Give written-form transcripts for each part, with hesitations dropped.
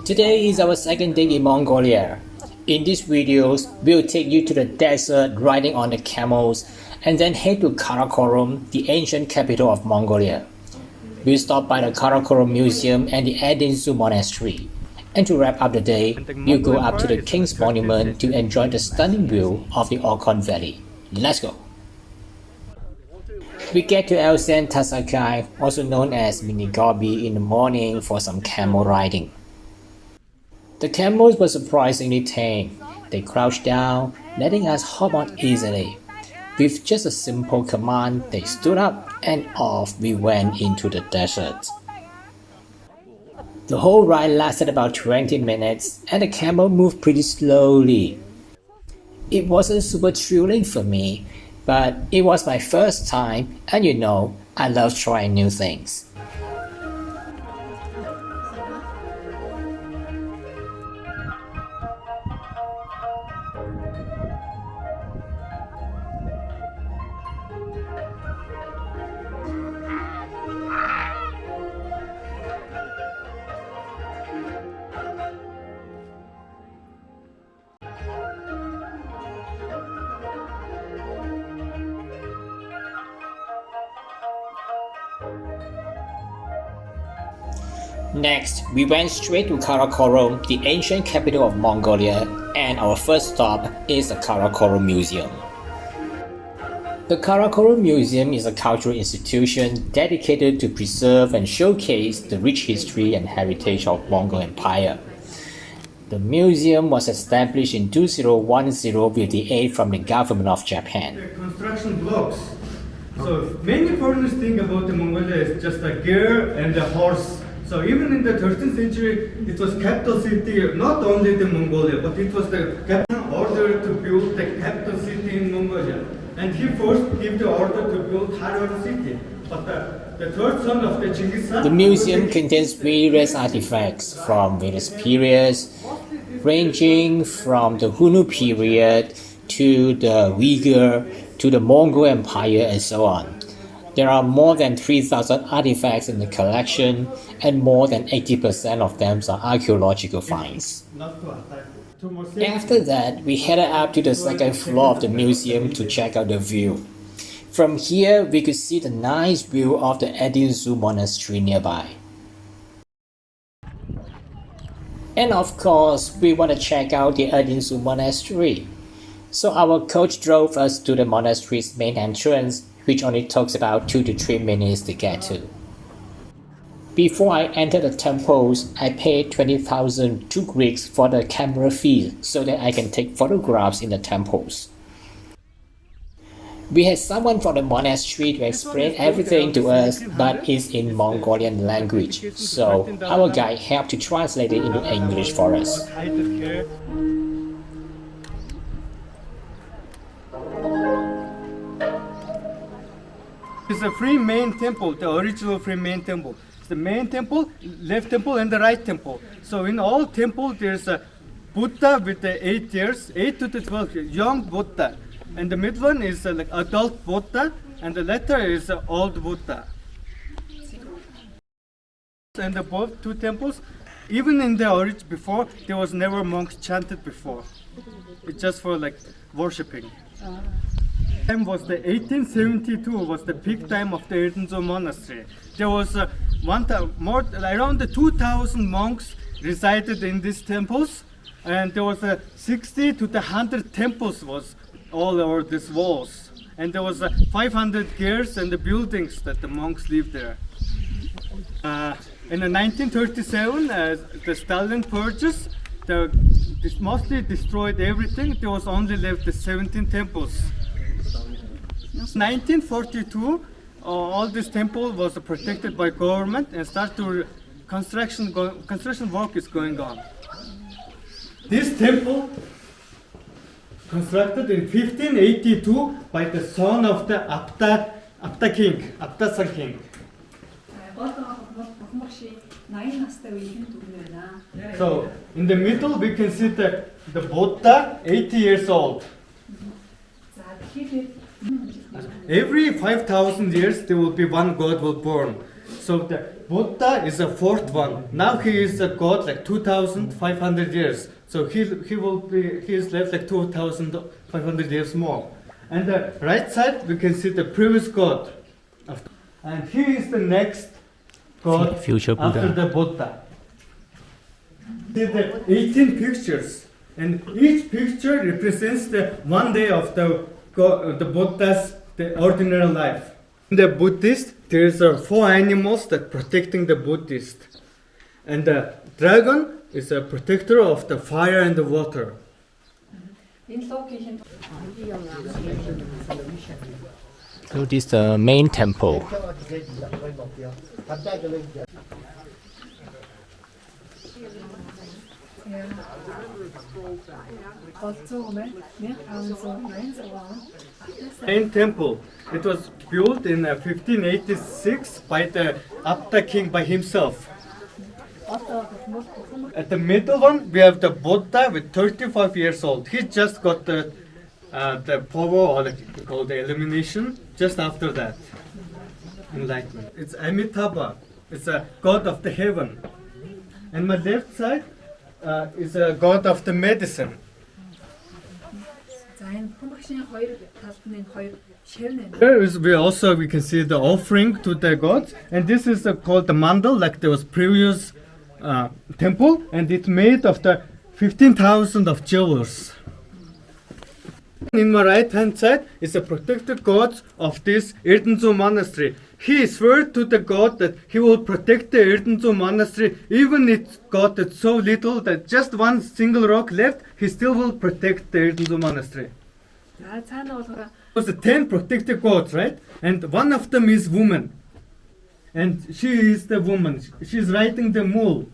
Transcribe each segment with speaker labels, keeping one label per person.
Speaker 1: Today is our second day in Mongolia. In these videos, we'll take you to the desert riding on the camels and then head to Karakorum, the ancient capital of Mongolia. We'll stop by the Karakorum Museum and the Erdene Zuu Monastery. And to wrap up the day, we'll go up to the King's Monument to enjoy the stunning view of the Orkhon Valley. Let's go! We get to Elsen Tasakai, also known as Minigobi, in the morning for some camel riding. The camels were surprisingly tame. They crouched down, letting us hop on easily. With just a simple command, they stood up and off we went into the desert. The whole ride lasted about 20 minutes and the camel moved pretty slowly. It wasn't super thrilling for me, but it was my first time and you know, I love trying new things. Next, we went straight to Karakorum, the ancient capital of Mongolia, and our first stop is the Karakorum Museum. The Karakorum Museum is a cultural institution dedicated to preserve and showcase the rich history and heritage of Mongol Empire. The museum was established in 2010 with the aid from the government of Japan.
Speaker 2: The construction blocks. So many foreigners think about the Mongolia as just a girl and a horse. So even in the 13th century, it was capital city, not only the Mongolia, but it was the capital order to build the capital city in Mongolia. And he first gave the order to build Karakorum city. But the third son of the Genghis Khan...
Speaker 1: The museum contains various artifacts from various periods, ranging from the Hunnu period to the Uyghur to the Mongol Empire and so on. There are more than 3,000 artifacts in the collection, and more than 80% of them are archaeological finds. After that, we headed up to the second floor of the museum to check out the view. From here, we could see the nice view of the Erdene Zuu Monastery nearby. And of course, we want to check out the Erdene Zuu Monastery. So our coach drove us to the monastery's main entrance, which only takes about 2 to 3 minutes to get to. Before I entered the temples, I paid 20,000 Greeks for the camera fee so that I can take photographs in the temples. We had someone from the monastery to explain everything to us, but it's in Mongolian language, so our guide helped to translate it into English for us.
Speaker 2: It's a three main temple, the original three main temple. It's the main temple, left temple, and the right temple. So in all temple, there's a Buddha with the 8 years, 8 to 12 years, young Buddha. And the mid one is like adult Buddha, and the latter is old Buddha. And the both two temples, even in the origin before, there was never monks chanted before. It's just for like worshipping. Time was the 1872 was the peak time of the Erdene Zuu Monastery. There was around 2,000 monks resided in these temples, and there was 60 to 100 temples was all over these walls, and there was 500 gears and the buildings that the monks lived there. In 1937, the Stalin purges, this mostly destroyed everything. There was only left the 17 temples. 1942, all this temple was protected by government and construction work is going on. This temple constructed in 1582 by the son of the Apta king, Aptasan king. So in the middle we can see the Buddha, 80 years old. Every 5,000 years there will be one god will born. So the Buddha is the fourth one. Now he is a god like 2,500 years. So he is left like 2,500 years more. And the right side we can see the previous god. And he is the next god
Speaker 1: Future Buddha.
Speaker 2: after the Buddha. See the 18 pictures, and each picture represents the one day of the Buddha's the ordinary life. In the Buddhist, there is 4 animals that protecting the Buddhist, and the dragon is a protector of the fire and the water.
Speaker 1: So this is the main temple.
Speaker 2: Main temple. It was built in 1586 by the Apta king by himself. At the middle one, we have the Buddha with 35 years old. He just got the power, or called the illumination, just after that. Enlightenment. It's Amitabha. It's a god of the heaven. And my left side is a god of the medicine. Here is we can see the offering to the gods, and this is called the mandal, like there was previous temple, and it's made of the 15,000 of jewels. In my right hand side is the protected god of this Erdene Zuu Monastery. He swear to the god that he will protect the Erdene Zuu Monastery, even it's got it so little that just one single rock left, he still will protect the Erdene Zuu Monastery. It was the 10 protected gods, right? And one of them is woman. And she is the woman. She's riding the mule.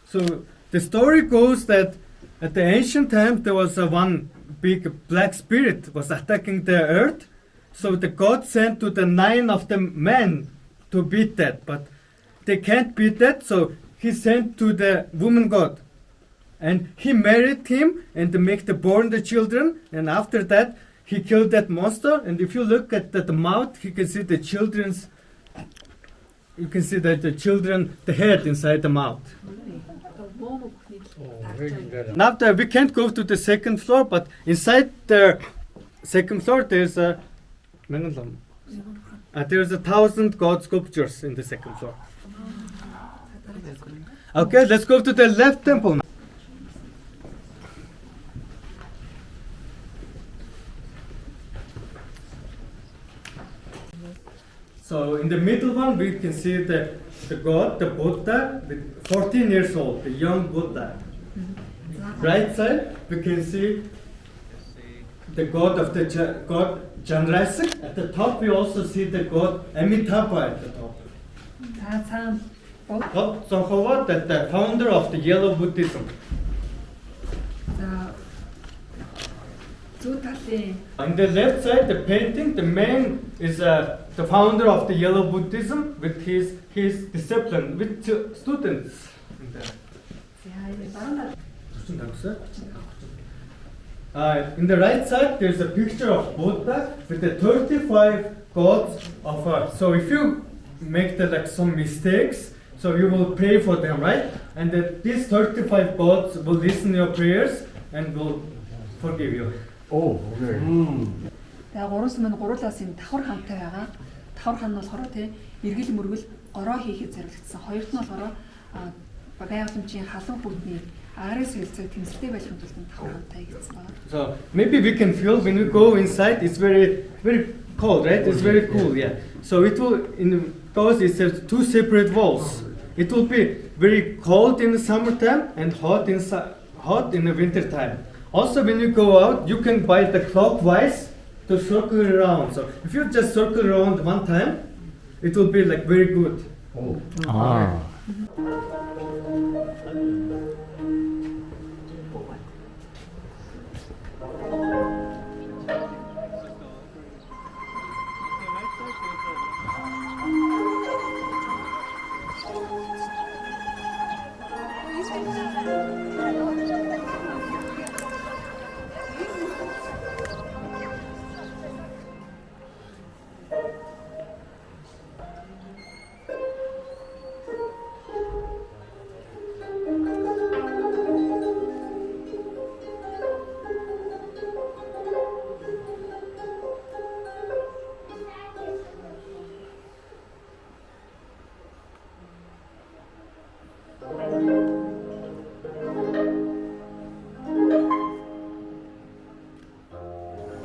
Speaker 2: So the story goes that at the ancient time there was one big black spirit was attacking the earth. So the god sent to the 9 of the men to beat that, but they can't beat that. So he sent to the woman god, and he married him and to make the born the children. And after that, he killed that monster. And if you look at the mouth, you can see the children's. You can see that the head inside the mouth. Now we can't go to the second floor, but inside the second floor there's a. There's 1,000 god sculptures in the second floor. Okay, let's go to the left temple now. So in the middle one we can see the god, the Buddha, with 14 years old, the young Buddha. Right side we can see the god of the god Janrasik. At the top we also see the god Amitabha at the top. God Tsongkhapa, that the founder of the Yellow Buddhism. On the left side, the painting, the man is the founder of the Yellow Buddhism with his discipline, with students. In the right side, there's a picture of Buddha with the 35 gods of her. So if you make some mistakes, so you will pray for them, right? And these 35 gods will listen to your prayers and will forgive you.
Speaker 3: Oh, okay.
Speaker 4: Тэгээ гурван сүм нь гуруулаас юм давхар хамтай байгаа. Давхар хам нь болохоор тий эргэл мөргөл гороо хийхэд зориулагдсан. Хоёрт нь болохоор байгууламжийн халуун бүгдний аараас хэлцэг тэмцэлтэй байлгын тулд давхар хамтай гэсэн байна.
Speaker 2: So maybe we can feel when we go inside, it's very cold, right? It's very cool, yeah. So it will because it's 2 separate walls. It will be very cold in the summertime and hot in the winter time. Also, when you go out, you can buy the clockwise to circle around. So if you just circle around one time, it will be very good.
Speaker 3: Oh.
Speaker 1: Ah.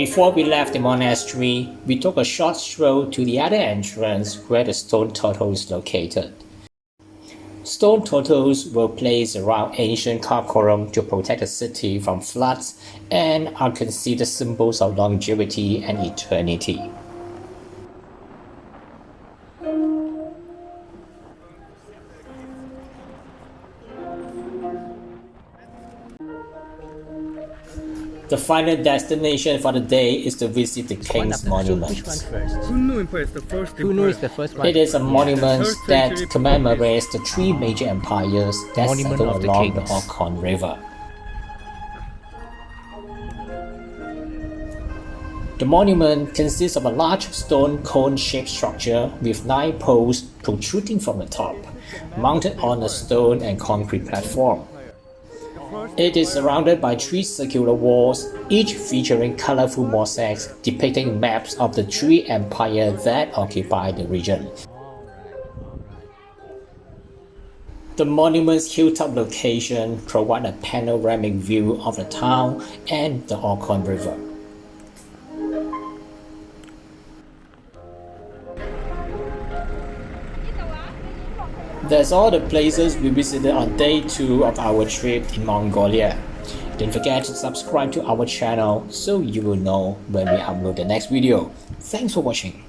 Speaker 1: Before we left the monastery, we took a short stroll to the other entrance where the stone turtle is located. Stone turtles were placed around ancient Karakorum to protect the city from floods and are considered symbols of longevity and eternity. The final destination for the day is to visit the King's Monument.
Speaker 2: Hunnu Empire is the first
Speaker 3: Hunnu is the first one.
Speaker 1: It is a monument
Speaker 2: Third
Speaker 1: that
Speaker 2: century
Speaker 1: commemorates the three major empires that
Speaker 3: Monument
Speaker 1: settled
Speaker 3: of the
Speaker 1: along the
Speaker 3: Kings.
Speaker 1: Orkhon River. The monument consists of a large stone cone-shaped structure with 9 poles protruding from the top, mounted on a stone and concrete platform. It is surrounded by 3 circular walls, each featuring colorful mosaics depicting maps of the 3 empires that occupy the region. The monument's hilltop location provides a panoramic view of the town and the Orkhon River. That's all the places we visited on day 2 of our trip in Mongolia. Don't forget to subscribe to our channel so you will know when we upload the next video. Thanks for watching.